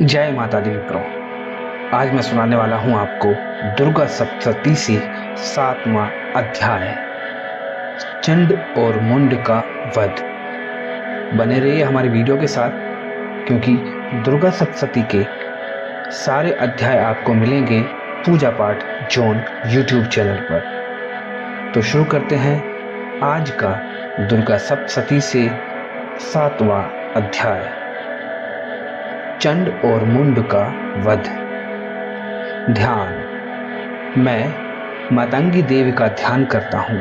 जय माता दी प्रो। आज मैं सुनाने वाला हूँ आपको दुर्गा सप्तशती से 7वां अध्याय, चंड और मुंड का वध। बने रहिए हमारी वीडियो के साथ, क्योंकि दुर्गा सप्तशती के सारे अध्याय आपको मिलेंगे पूजा पाठ जोन यूट्यूब चैनल पर। तो शुरू करते हैं आज का दुर्गा सप्तशती से 7वां अध्याय, चंड और मुंड का वध। ध्यान। मैं मातंगी देवी का ध्यान करता हूँ।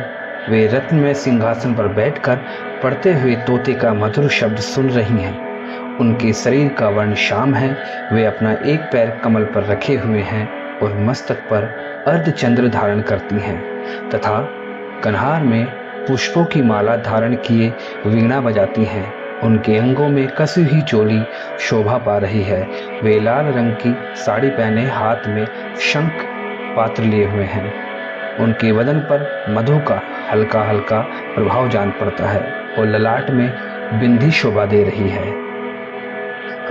वे रत्नमय सिंहासन पर बैठकर पढ़ते हुए तोते का मधुर शब्द सुन रही हैं। उनके शरीर का वर्ण श्याम है। वे अपना एक पैर कमल पर रखे हुए हैं और मस्तक पर अर्धचंद्र धारण करती हैं तथा कन्हार में पुष्पों की माला धारण किए वीणा बजाती हैं। उनके अंगों में कसी हुई चोली शोभा पा रही है। वे लाल रंग की साड़ी पहने हाथ में शंख पात्र लिए हुए हैं। उनके बदन पर मधु का हल्का हल्का प्रभाव जान पड़ता है और ललाट में बिंदी शोभा दे रही है।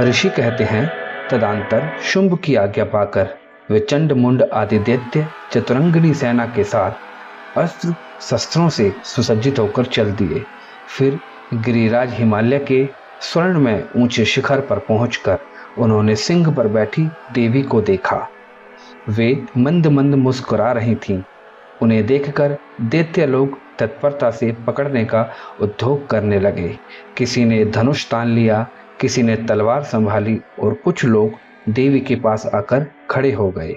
ऋषि कहते हैं, तदंतर शुंभ की आज्ञा पाकर वे चंड मुंड आदि दैत्य चतुरंगिनी सेना के साथ अस्त्र शस्त्रों से सुसज्जित होकर चल दिए। फिर गिरिराज हिमालय के स्वर्ण में ऊंचे शिखर पर पहुंचकर उन्होंने सिंह पर बैठी देवी को देखा। वे मंद मंद मुस्कुरा रही थीं। उन्हें देखकर दैत्य लोग तत्परता से पकड़ने का उद्योग करने लगे। किसी ने धनुष तान लिया, किसी ने तलवार संभाली और कुछ लोग देवी के पास आकर खड़े हो गए।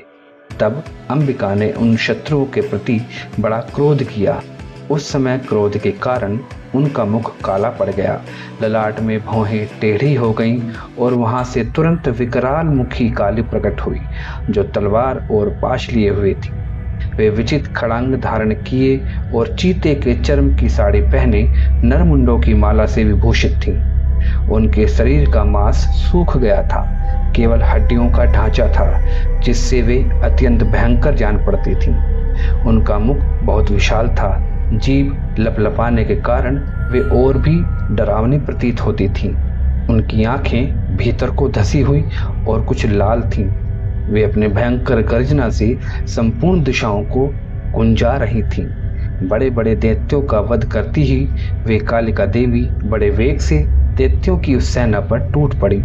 तब अंबिका ने उन शत्रुओं के प्रति बड़ा क्रोध किया। उस समय क्रोध के कारण उनका मुख काला पड़ गया, ललाट में भौहें टेढ़ी हो गईं और वहां से तुरंत विकराल मुखी काली प्रकट हुई, जो तलवार और पाश लिए हुए थी। वे विचित्र खड़ांग धारण किए और चीते के चर्म की साड़ी पहने नरमुंडों की माला से विभूषित थीं। उनके शरीर का मांस सूख गया था, केवल हड्डियों का ढांचा था, जिससे वे अत्यंत भयंकर जान पड़ती थीं। उनका मुख बहुत विशाल था। जीभ लपलपाने के कारण वे और भी डरावनी प्रतीत होती थीं। उनकी आंखें भीतर को धसी हुई और कुछ लाल थीं। वे अपने भयंकर गर्जना से संपूर्ण दिशाओं को गुंजा रही थीं। बड़े बड़े दैत्यों का वध करती ही वे कालिका देवी बड़े वेग से दैत्यों की उस सेना पर टूट पड़ी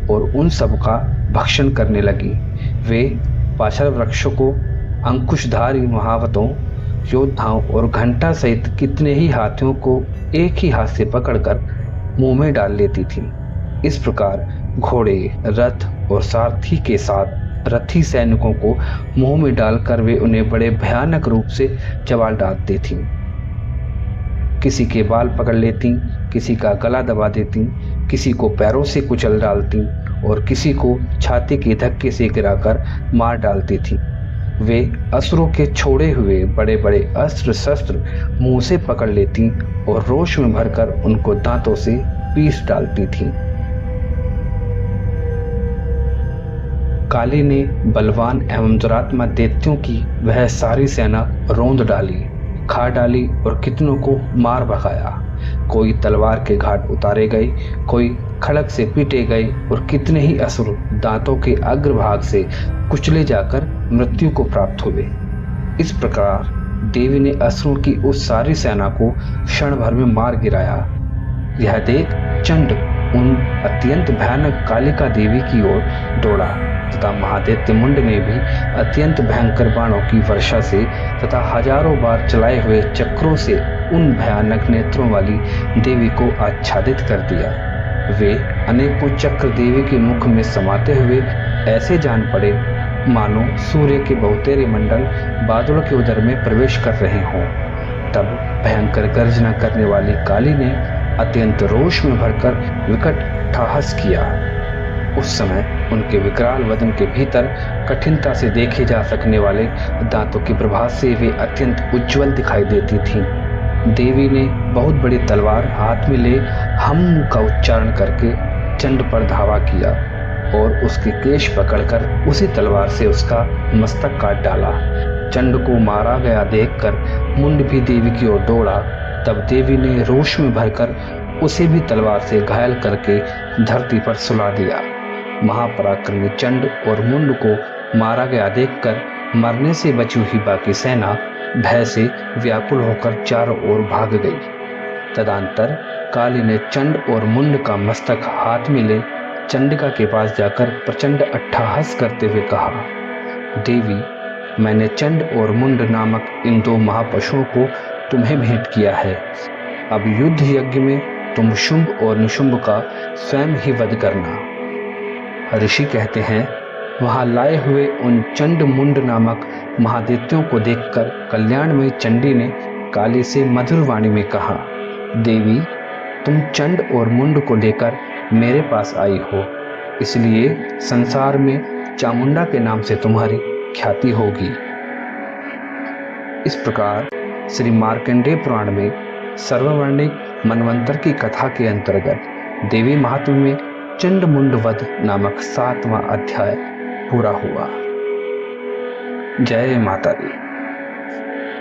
और उन सब का भक्षण करने लगी। वे पाशर वृक्षों को, अंकुशधारी महावतों, योद्धाओं और घंटा सहित कितने ही हाथियों को एक ही हाथ से पकड़कर मुंह में डाल लेती थी। इस प्रकार घोड़े, रथ और सारथी के साथ रथी सैनिकों को मुंह में डालकर वे उन्हें बड़े भयानक रूप से चबा डालती थीं। किसी के बाल पकड़ लेती, किसी का गला दबा देती, किसी को पैरों से कुचल डालती और किसी को छाती के धक्के से गिराकर मार डालती थी। वे असुरों के छोड़े हुए बड़े बड़े अस्त्र शस्त्र मुंह से पकड़ लेती और रोष में भरकर उनको दांतों से पीस डालती थीं। काली ने बलवान एवं दुरात्मा दैत्यों की वह सारी सेना रौंद डाली, खा डाली और कितनों को मार भगाया। कोई तलवार के घाट उतारे गए, कोई खड़ग से पीटे गए और कितने ही असुर दांतों के अग्रभाग से कुचले जाकर मृत्यु को प्राप्त हुए। इस प्रकार देवी ने असुरों की उस सारी सेना को क्षण भर में मार गिराया। यह देख चंड उन अत्यंत भयानक कालिका देवी की ओर दौड़ा तथा महादैत्य मुंड ने भी अत्यंत भयंकर बाणों की वर्षा से तथा हजारों बार चलाए हुए चक्रों से उन भयानक नेत्रों वाली देवी को आच्छादित कर दिया। वे अनेकों चक्र देवी के मुख में समाते हुए ऐसे जान पड़े मानो सूर्य के बहुतेरे मंडल बादलों के उदर में प्रवेश कर रहे हों। तब भयंकर गर्जना करने वाली काली ने अत्यंत रोष में भरकर विकट ठहास किया। उस समय उनके विकराल वदन के भीतर कठिनता से देखे जा सकने वाले दांतों की प्रभा से वे अत्यंत उज्जवल दिखाई देती थीं। देवी ने बहुत बड़ी तलवार हाथ में ले हम का उच्चारण करके चंड पर धावा किया और उसके केश पकड़कर उसी तलवार से उसका मस्तक काट डाला। चंड को मारा गया देखकर मुंड भी देवी की ओर दौड़ा। तब देवी ने रोष में भरकर उसे भी तलवार से घायल करके धरती पर सुला दिया। महापराक्रमी चंड और मुंड को मारा गया देखकर मरने से बची हुई बाकी सेना भय से व्याकुल होकर चारों ओर भाग गई। तदंतर काली ने चंड और मुंड का मस्तक हाथ में ले चंडिका के पास जाकर प्रचंड अट्टहास करते हुए कहा, देवी, मैंने चंड और मुंड नामक इन दो महापशुओं को तुम्हें भेंट किया है। अब युद्ध यज्ञ में तुम शुंभ और निशुंभ का स्वयं ही वध करना। ऋषि कहते हैं, वहां लाए हुए उन चंड मुंड नामक महादैत्यों को देखकर कल्याणमयी चंडी ने काली से मधुर वाणी में कहा, देवी, तुम चंड और मुंड को लेकर मेरे पास आई हो, इसलिए संसार में चामुंडा के नाम से तुम्हारी ख्याति होगी। इस प्रकार श्री मार्कंडेय पुराण में सर्ववर्णिक मनवंतर की कथा के अंतर्गत देवी महात्म्य में चंड मुंड वध नामक 7वां अध्याय पूरा हुआ। जय माता दी।